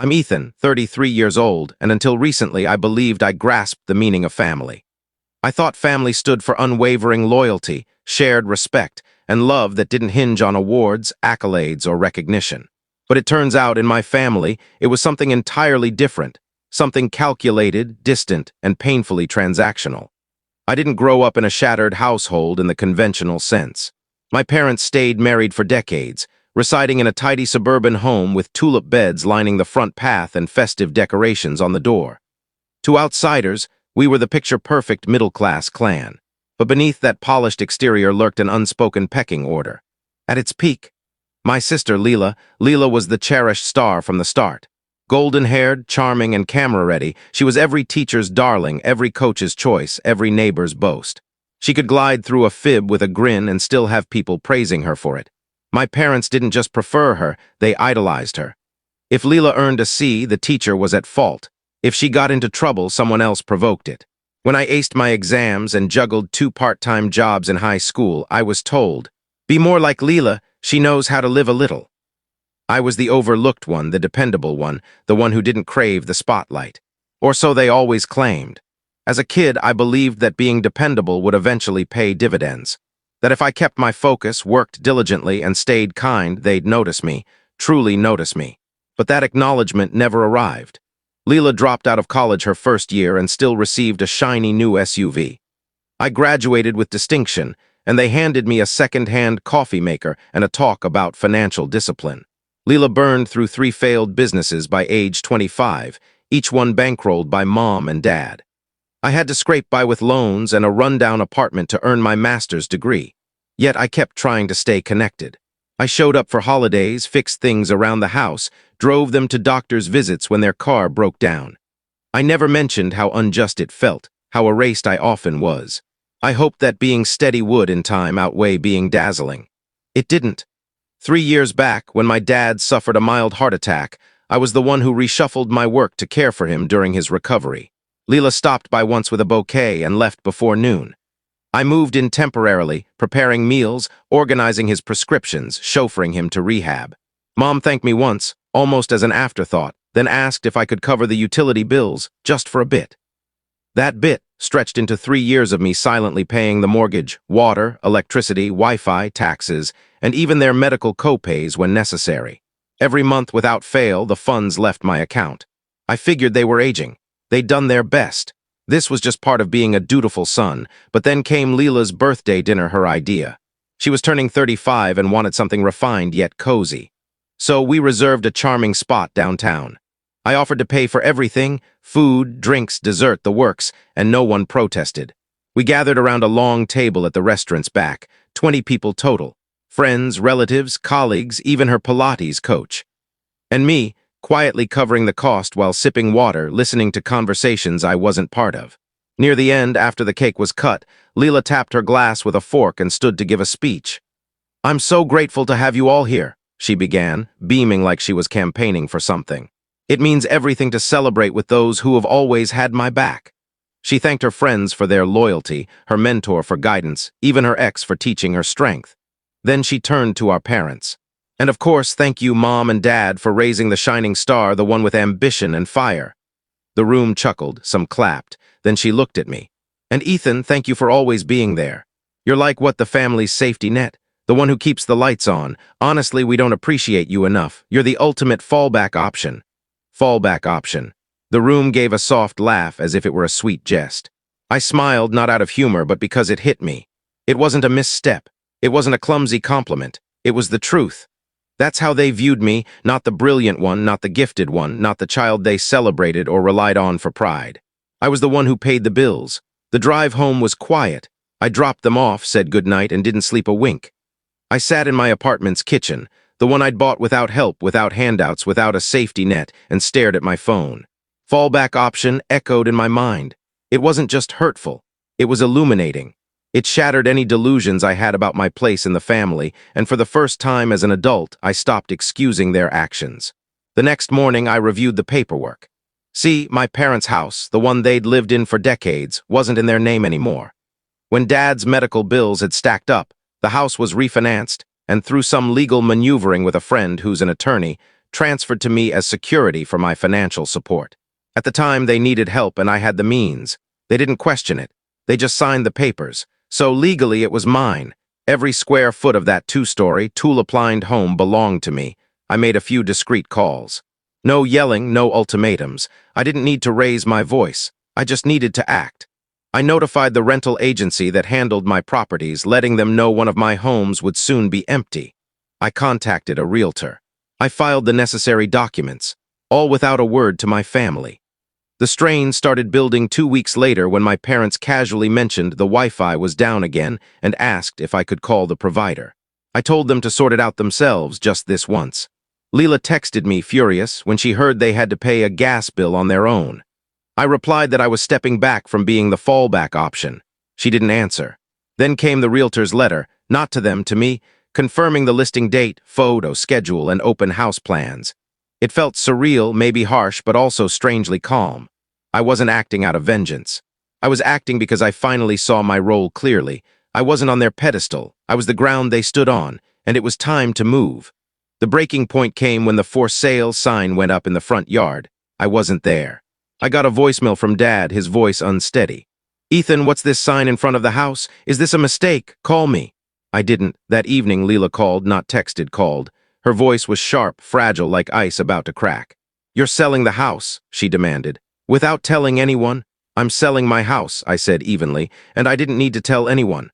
I'm Ethan, 33 years old, and until recently I believed I grasped the meaning of family. I thought family stood for unwavering loyalty, shared respect, and love that didn't hinge on awards, accolades, or recognition. But it turns out in my family, it was something entirely different, something calculated, distant, and painfully transactional. I didn't grow up in a shattered household in the conventional sense. My parents stayed married for decades, residing in a tidy suburban home with tulip beds lining the front path and festive decorations on the door. To outsiders, we were the picture-perfect middle-class clan. But beneath that polished exterior lurked an unspoken pecking order. At its peak, my sister Leela was the cherished star from the start. Golden-haired, charming, and camera-ready, she was every teacher's darling, every coach's choice, every neighbor's boast. She could glide through a fib with a grin and still have people praising her for it. My parents didn't just prefer her, they idolized her. If Leela earned a C, the teacher was at fault. If she got into trouble, someone else provoked it. When I aced my exams and juggled 2 part-time jobs in high school, I was told, "Be more like Leela, she knows how to live a little." I was the overlooked one, the dependable one, the one who didn't crave the spotlight. Or so they always claimed. As a kid, I believed that being dependable would eventually pay dividends. That if I kept my focus, worked diligently, and stayed kind, they'd notice me, truly notice me. But that acknowledgement never arrived. Leela dropped out of college her first year and still received a shiny new SUV. I graduated with distinction, and they handed me a second-hand coffee maker and a talk about financial discipline. Leela burned through 3 failed businesses by age 25, each one bankrolled by mom and dad. I had to scrape by with loans and a rundown apartment to earn my master's degree. Yet I kept trying to stay connected. I showed up for holidays, fixed things around the house, drove them to doctor's visits when their car broke down. I never mentioned how unjust it felt, how erased I often was. I hoped that being steady would, in time, outweigh being dazzling. It didn't. 3 years back, when my dad suffered a mild heart attack, I was the one who reshuffled my work to care for him during his recovery. Leela stopped by once with a bouquet and left before noon. I moved in temporarily, preparing meals, organizing his prescriptions, chauffeuring him to rehab. Mom thanked me once, almost as an afterthought, then asked if I could cover the utility bills, just for a bit. That bit stretched into 3 years of me silently paying the mortgage, water, electricity, Wi-Fi, taxes, and even their medical co-pays when necessary. Every month without fail, the funds left my account. I figured they were aging. They'd done their best. This was just part of being a dutiful son, but then came Leela's birthday dinner, her idea. She was turning 35 and wanted something refined yet cozy. So we reserved a charming spot downtown. I offered to pay for everything, food, drinks, dessert, the works, and no one protested. We gathered around a long table at the restaurant's back, 20 people total. Friends, relatives, colleagues, even her Pilates coach. And me, quietly covering the cost while sipping water, listening to conversations I wasn't part of. Near the end, after the cake was cut, Leela tapped her glass with a fork and stood to give a speech. "I'm so grateful to have you all here," she began, beaming like she was campaigning for something. "It means everything to celebrate with those who have always had my back." She thanked her friends for their loyalty, her mentor for guidance, even her ex for teaching her strength. Then she turned to our parents. "And of course, thank you, Mom and Dad, for raising the shining star, the one with ambition and fire." The room chuckled, some clapped. Then she looked at me. "And Ethan, thank you for always being there. You're like the family's safety net, the one who keeps the lights on. Honestly, we don't appreciate you enough. You're the ultimate fallback option." Fallback option. The room gave a soft laugh as if it were a sweet jest. I smiled, not out of humor, but because it hit me. It wasn't a misstep. It wasn't a clumsy compliment. It was the truth. That's how they viewed me, not the brilliant one, not the gifted one, not the child they celebrated or relied on for pride. I was the one who paid the bills. The drive home was quiet. I dropped them off, said goodnight, and didn't sleep a wink. I sat in my apartment's kitchen, the one I'd bought without help, without handouts, without a safety net, and stared at my phone. Fallback option echoed in my mind. It wasn't just hurtful. It was illuminating. It shattered any delusions I had about my place in the family, and for the first time as an adult, I stopped excusing their actions. The next morning, I reviewed the paperwork. See, my parents' house, the one they'd lived in for decades, wasn't in their name anymore. When Dad's medical bills had stacked up, the house was refinanced, and through some legal maneuvering with a friend who's an attorney, transferred to me as security for my financial support. At the time, they needed help and I had the means. They didn't question it. They just signed the papers. So legally, it was mine. Every square foot of that two-story, tulip-lined home belonged to me. I made a few discreet calls. No yelling, no ultimatums. I didn't need to raise my voice. I just needed to act. I notified the rental agency that handled my properties, letting them know one of my homes would soon be empty. I contacted a realtor. I filed the necessary documents, all without a word to my family. The strain started building 2 weeks later when my parents casually mentioned the Wi-Fi was down again and asked if I could call the provider. I told them to sort it out themselves just this once. Leela texted me furious when she heard they had to pay a gas bill on their own. I replied that I was stepping back from being the fallback option. She didn't answer. Then came the realtor's letter, not to them, to me, confirming the listing date, photo, schedule, and open house plans. It felt surreal, maybe harsh, but also strangely calm. I wasn't acting out of vengeance. I was acting because I finally saw my role clearly. I wasn't on their pedestal. I was the ground they stood on, and it was time to move. The breaking point came when the for sale sign went up in the front yard. I wasn't there. I got a voicemail from Dad, his voice unsteady. "Ethan, what's this sign in front of the house? Is this a mistake? Call me." I didn't. That evening, Leela called, not texted, called. Her voice was sharp, fragile, like ice about to crack. "You're selling the house," she demanded. "Without telling anyone?" "I'm selling my house," I said evenly, "and I didn't need to tell anyone."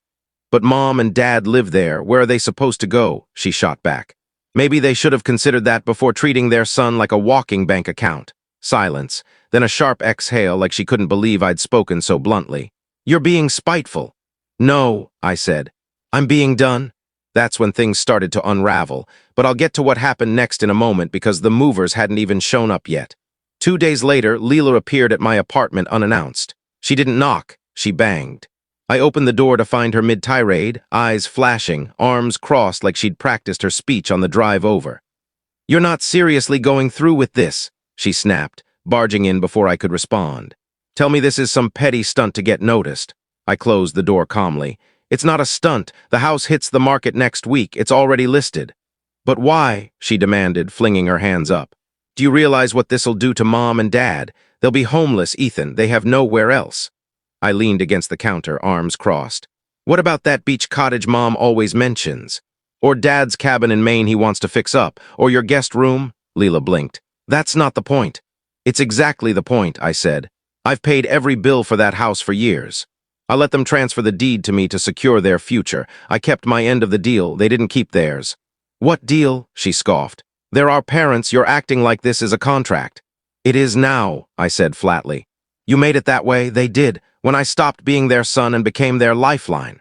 "But Mom and Dad live there. Where are they supposed to go?" she shot back. "Maybe they should have considered that before treating their son like a walking bank account." Silence, then a sharp exhale like she couldn't believe I'd spoken so bluntly. "You're being spiteful." "No," I said. "I'm being done." That's when things started to unravel, but I'll get to what happened next in a moment because the movers hadn't even shown up yet. 2 days later, Leela appeared at my apartment unannounced. She didn't knock, she banged. I opened the door to find her mid-tirade, eyes flashing, arms crossed like she'd practiced her speech on the drive over. "You're not seriously going through with this," she snapped, barging in before I could respond. "Tell me this is some petty stunt to get noticed." I closed the door calmly. "It's not a stunt. The house hits the market next week. It's already listed." "But why?" she demanded, flinging her hands up. "Do you realize what this'll do to Mom and Dad? They'll be homeless, Ethan. They have nowhere else." I leaned against the counter, arms crossed. "What about that beach cottage Mom always mentions? Or Dad's cabin in Maine he wants to fix up? Or your guest room?" Leela blinked. "That's not the point." "It's exactly the point," I said. "I've paid every bill for that house for years. I let them transfer the deed to me to secure their future. I kept my end of the deal. They didn't keep theirs." "What deal?" she scoffed. "They're our parents. You're acting like this is a contract." "It is now," I said flatly. "You made it that way. They did, when I stopped being their son and became their lifeline."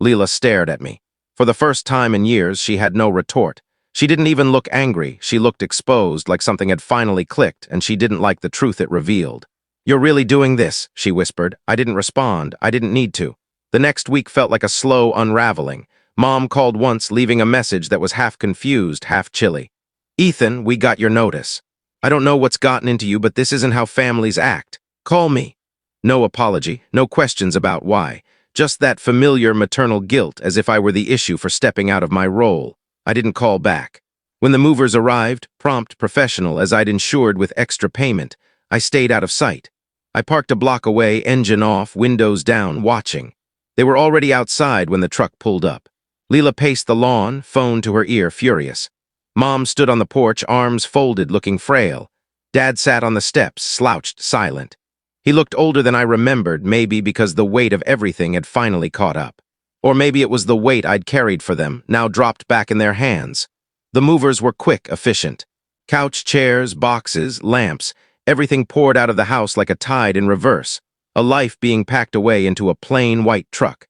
Leela stared at me. For the first time in years, she had no retort. She didn't even look angry. She looked exposed, like something had finally clicked, and she didn't like the truth it revealed. "You're really doing this," she whispered. I didn't respond. I didn't need to. The next week felt like a slow unraveling. Mom called once, leaving a message that was half confused, half chilly. "Ethan, we got your notice. I don't know what's gotten into you, but this isn't how families act. Call me." No apology, no questions about why. Just that familiar maternal guilt, as if I were the issue for stepping out of my role. I didn't call back. When the movers arrived, prompt, professional, as I'd insured with extra payment, I stayed out of sight. I parked a block away, engine off, windows down, watching. They were already outside when the truck pulled up. Leela paced the lawn, phone to her ear, furious. Mom stood on the porch, arms folded, looking frail. Dad sat on the steps, slouched, silent. He looked older than I remembered, maybe because the weight of everything had finally caught up. Or maybe it was the weight I'd carried for them, now dropped back in their hands. The movers were quick, efficient. Couch, chairs, boxes, lamps, everything poured out of the house like a tide in reverse, a life being packed away into a plain white truck.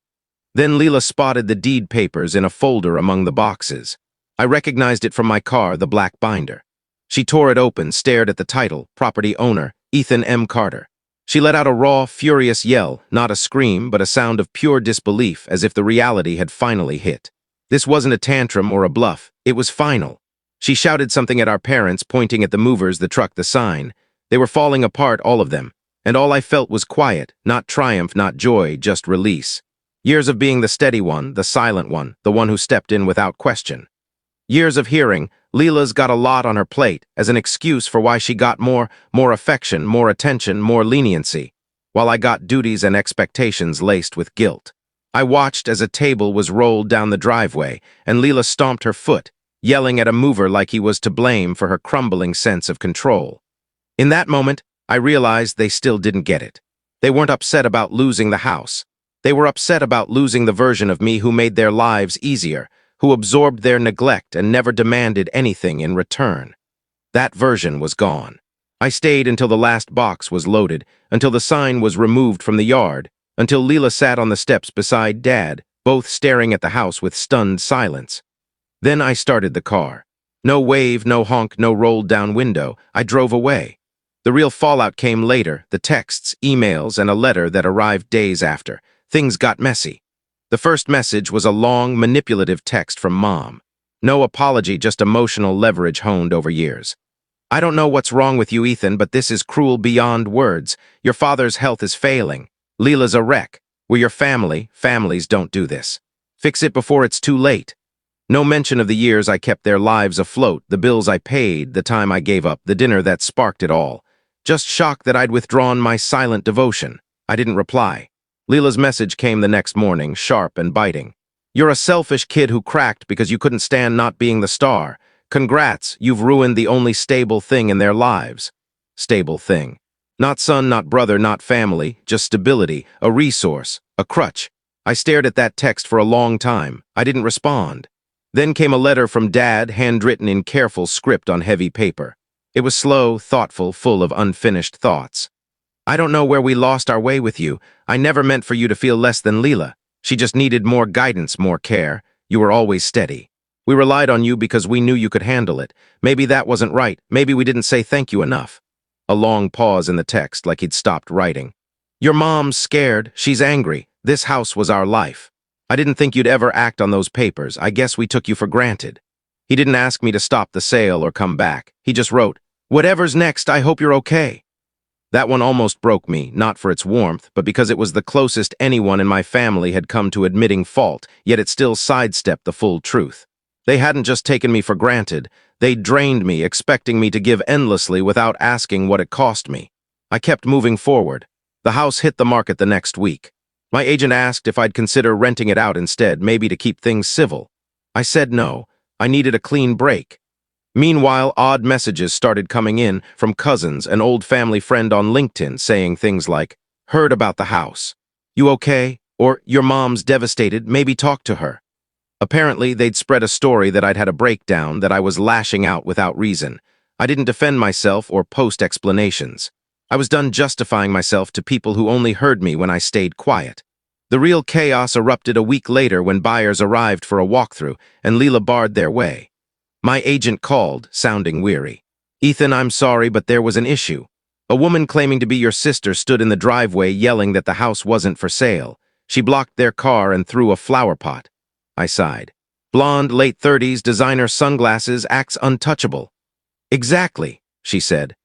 Then Leela spotted the deed papers in a folder among the boxes. I recognized it from my car, the black binder. She tore it open, stared at the title, property owner, Ethan M. Carter. She let out a raw, furious yell, not a scream, but a sound of pure disbelief, as if the reality had finally hit. This wasn't a tantrum or a bluff. It was final. She shouted something at our parents, pointing at the movers, the truck, the sign. They were falling apart, all of them, and all I felt was quiet, not triumph, not joy, just release. Years of being the steady one, the silent one, the one who stepped in without question. Years of hearing, Leela's got a lot on her plate as an excuse for why she got more affection, more attention, more leniency, while I got duties and expectations laced with guilt. I watched as a table was rolled down the driveway, and Leela stomped her foot, yelling at a mover like he was to blame for her crumbling sense of control. In that moment, I realized they still didn't get it. They weren't upset about losing the house. They were upset about losing the version of me who made their lives easier, who absorbed their neglect and never demanded anything in return. That version was gone. I stayed until the last box was loaded, until the sign was removed from the yard, until Leela sat on the steps beside Dad, both staring at the house with stunned silence. Then I started the car. No wave, no honk, no rolled down window. I drove away. The real fallout came later, the texts, emails, and a letter that arrived days after. Things got messy. The first message was a long, manipulative text from Mom. No apology, just emotional leverage honed over years. "I don't know what's wrong with you, Ethan, but this is cruel beyond words. Your father's health is failing. Leela's a wreck. We're your family. Families don't do this. Fix it before it's too late." No mention of the years I kept their lives afloat, the bills I paid, the time I gave up, the dinner that sparked it all. Just shocked that I'd withdrawn my silent devotion. I didn't reply. Leela's message came the next morning, sharp and biting. "You're a selfish kid who cracked because you couldn't stand not being the star. Congrats, you've ruined the only stable thing in their lives." Stable thing. Not son, not brother, not family, just stability, a resource, a crutch. I stared at that text for a long time. I didn't respond. Then came a letter from Dad, handwritten in careful script on heavy paper. It was slow, thoughtful, full of unfinished thoughts. "I don't know where we lost our way with you. I never meant for you to feel less than Leela. She just needed more guidance, more care. You were always steady. We relied on you because we knew you could handle it. Maybe that wasn't right. Maybe we didn't say thank you enough." A long pause in the text, like he'd stopped writing. "Your mom's scared. She's angry. This house was our life. I didn't think you'd ever act on those papers. I guess we took you for granted." He didn't ask me to stop the sale or come back. He just wrote, "Whatever's next, I hope you're okay." That one almost broke me, not for its warmth, but because it was the closest anyone in my family had come to admitting fault, yet it still sidestepped the full truth. They hadn't just taken me for granted. They drained me, expecting me to give endlessly without asking what it cost me. I kept moving forward. The house hit the market the next week. My agent asked if I'd consider renting it out instead, maybe to keep things civil. I said no. I needed a clean break. Meanwhile, odd messages started coming in from cousins, an old family friend on LinkedIn saying things like, "Heard about the house. You okay?" Or, "Your mom's devastated, maybe talk to her." Apparently, they'd spread a story that I'd had a breakdown, that I was lashing out without reason. I didn't defend myself or post explanations. I was done justifying myself to people who only heard me when I stayed quiet. The real chaos erupted a week later when buyers arrived for a walkthrough and Leela barred their way. My agent called, sounding weary. "Ethan, I'm sorry, but there was an issue. A woman claiming to be your sister stood in the driveway yelling that the house wasn't for sale. She blocked their car and threw a flower pot." I sighed. "Blonde, late 30s, designer sunglasses, acts untouchable." "Exactly," she said.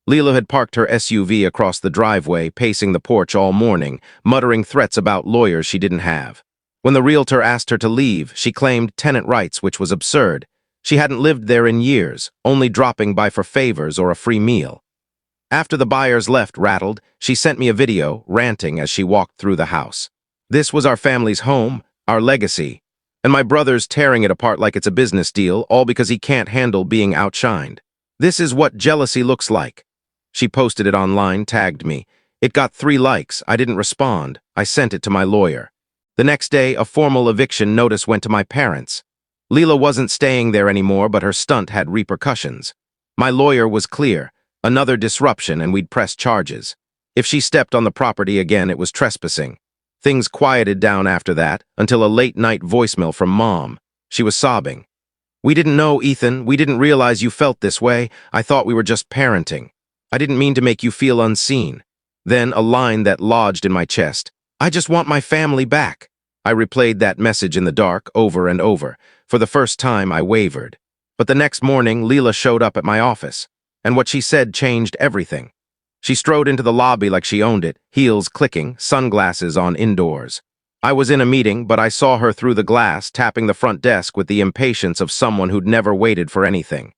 Leela had parked her SUV across the driveway, pacing the porch all morning, muttering threats about lawyers she didn't have. When the realtor asked her to leave, she claimed tenant rights, which was absurd. She hadn't lived there in years, only dropping by for favors or a free meal. After the buyers left rattled, she sent me a video, ranting as she walked through the house. This was our family's home, our legacy, and my brother's tearing it apart like it's a business deal, all because he can't handle being outshined. This is what jealousy looks like. She posted it online, tagged me. It got 3 likes. I didn't respond. I sent it to my lawyer. The next day, a formal eviction notice went to my parents. Leela wasn't staying there anymore, but her stunt had repercussions. My lawyer was clear. Another disruption and we'd press charges. If she stepped on the property again, it was trespassing. Things quieted down after that, until a late-night voicemail from Mom. She was sobbing. "We didn't know, Ethan. We didn't realize you felt this way. I thought we were just parenting. I didn't mean to make you feel unseen." Then a line that lodged in my chest. "I just want my family back." I replayed that message in the dark over and over. For the first time, I wavered. But the next morning, Leela showed up at my office, and what she said changed everything. She strode into the lobby like she owned it, heels clicking, sunglasses on indoors. I was in a meeting, but I saw her through the glass, tapping the front desk with the impatience of someone who'd never waited for anything.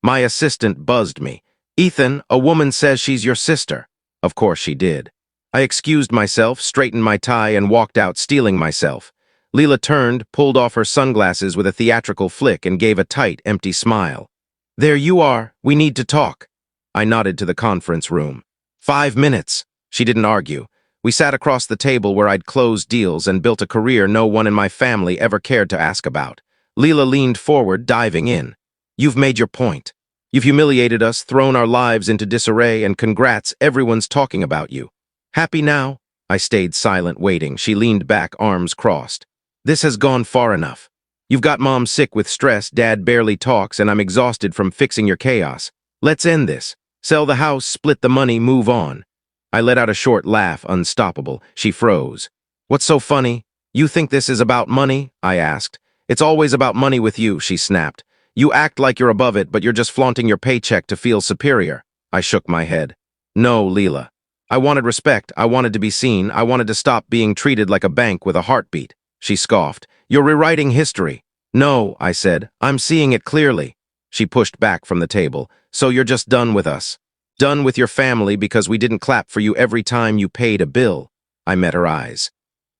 My assistant buzzed me. "Ethan, a woman says she's your sister." Of course she did. I excused myself, straightened my tie, and walked out, steeling myself. Leela turned, pulled off her sunglasses with a theatrical flick, and gave a tight, empty smile. "There you are. We need to talk." I nodded to the conference room. 5 minutes. She didn't argue. We sat across the table where I'd closed deals and built a career no one in my family ever cared to ask about. Leela leaned forward, diving in. "You've made your point. You've humiliated us, thrown our lives into disarray, and congrats, everyone's talking about you. Happy now?" I stayed silent, waiting. She leaned back, arms crossed. "This has gone far enough. You've got Mom sick with stress, Dad barely talks, and I'm exhausted from fixing your chaos. Let's end this. Sell the house, split the money, move on." I let out a short laugh, unstoppable. She froze. "What's so funny? You think this is about money?" I asked. "It's always about money with you," she snapped. "You act like you're above it, but you're just flaunting your paycheck to feel superior." I shook my head. "No, Leela. I wanted respect. I wanted to be seen. I wanted to stop being treated like a bank with a heartbeat." She scoffed. "You're rewriting history." "No," I said. "I'm seeing it clearly." She pushed back from the table. "So you're just done with us? Done with your family because we didn't clap for you every time you paid a bill?" I met her eyes.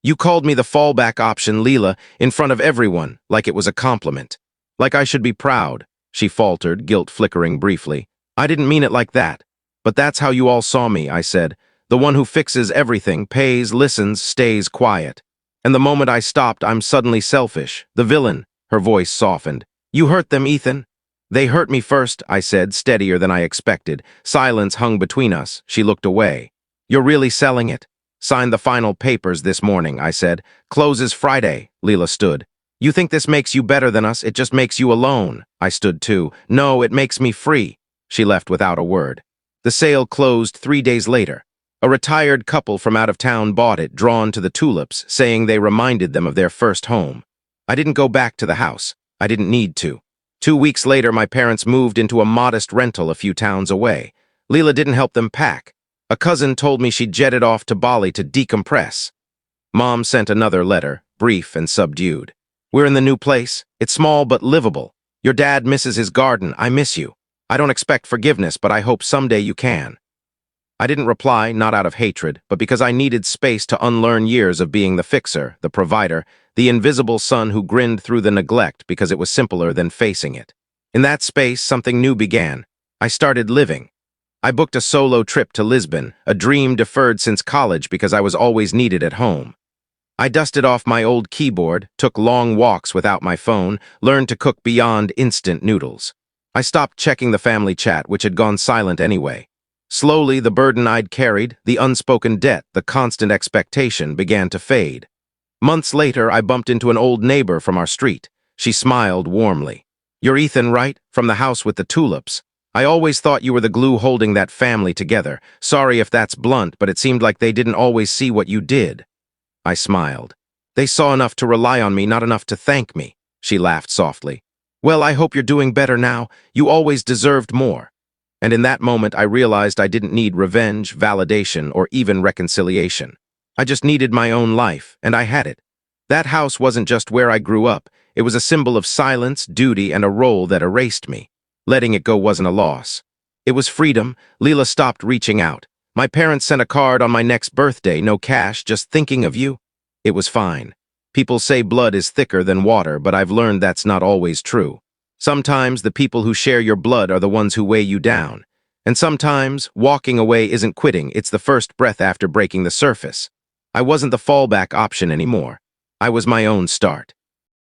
"You called me the fallback option, Leela, in front of everyone, like it was a compliment. Like I should be proud." She faltered, guilt flickering briefly. "I didn't mean it like that. But that's how you all saw me," I said. "The one who fixes everything, pays, listens, stays quiet. And the moment I stopped, I'm suddenly selfish. The villain." Her voice softened. "You hurt them, Ethan." "They hurt me first," I said, steadier than I expected. Silence hung between us. She looked away. "You're really selling it?" "Signed the final papers this morning," I said. "Closes Friday." Leela stood. "You think this makes you better than us? It just makes you alone." I stood too. "No, it makes me free." She left without a word. The sale closed 3 days later. A retired couple from out of town bought it, drawn to the tulips, saying they reminded them of their first home. I didn't go back to the house. I didn't need to. 2 weeks later, my parents moved into a modest rental a few towns away. Leela didn't help them pack. A cousin told me she'd jetted off to Bali to decompress. Mom sent another letter, brief and subdued. "We're in the new place. It's small but livable. Your dad misses his garden. I miss you. I don't expect forgiveness, but I hope someday you can." I didn't reply, not out of hatred, but because I needed space to unlearn years of being the fixer, the provider, the invisible son who grinned through the neglect because it was simpler than facing it. In that space, something new began. I started living. I booked a solo trip to Lisbon, a dream deferred since college because I was always needed at home. I dusted off my old keyboard, took long walks without my phone, learned to cook beyond instant noodles. I stopped checking the family chat, which had gone silent anyway. Slowly, the burden I'd carried, the unspoken debt, the constant expectation, began to fade. Months later, I bumped into an old neighbor from our street. She smiled warmly. "You're Ethan, right? From the house with the tulips. I always thought you were the glue holding that family together. Sorry if that's blunt, but it seemed like they didn't always see what you did." I smiled. "They saw enough to rely on me, not enough to thank me." She laughed softly. "Well, I hope you're doing better now. You always deserved more." And in that moment, I realized I didn't need revenge, validation, or even reconciliation. I just needed my own life, and I had it. That house wasn't just where I grew up. It was a symbol of silence, duty, and a role that erased me. Letting it go wasn't a loss. It was freedom. Leela stopped reaching out. My parents sent a card on my next birthday, no cash, just thinking of you. It was fine. People say blood is thicker than water, but I've learned that's not always true. Sometimes the people who share your blood are the ones who weigh you down. And sometimes walking away isn't quitting, it's the first breath after breaking the surface. I wasn't the fallback option anymore. I was my own start.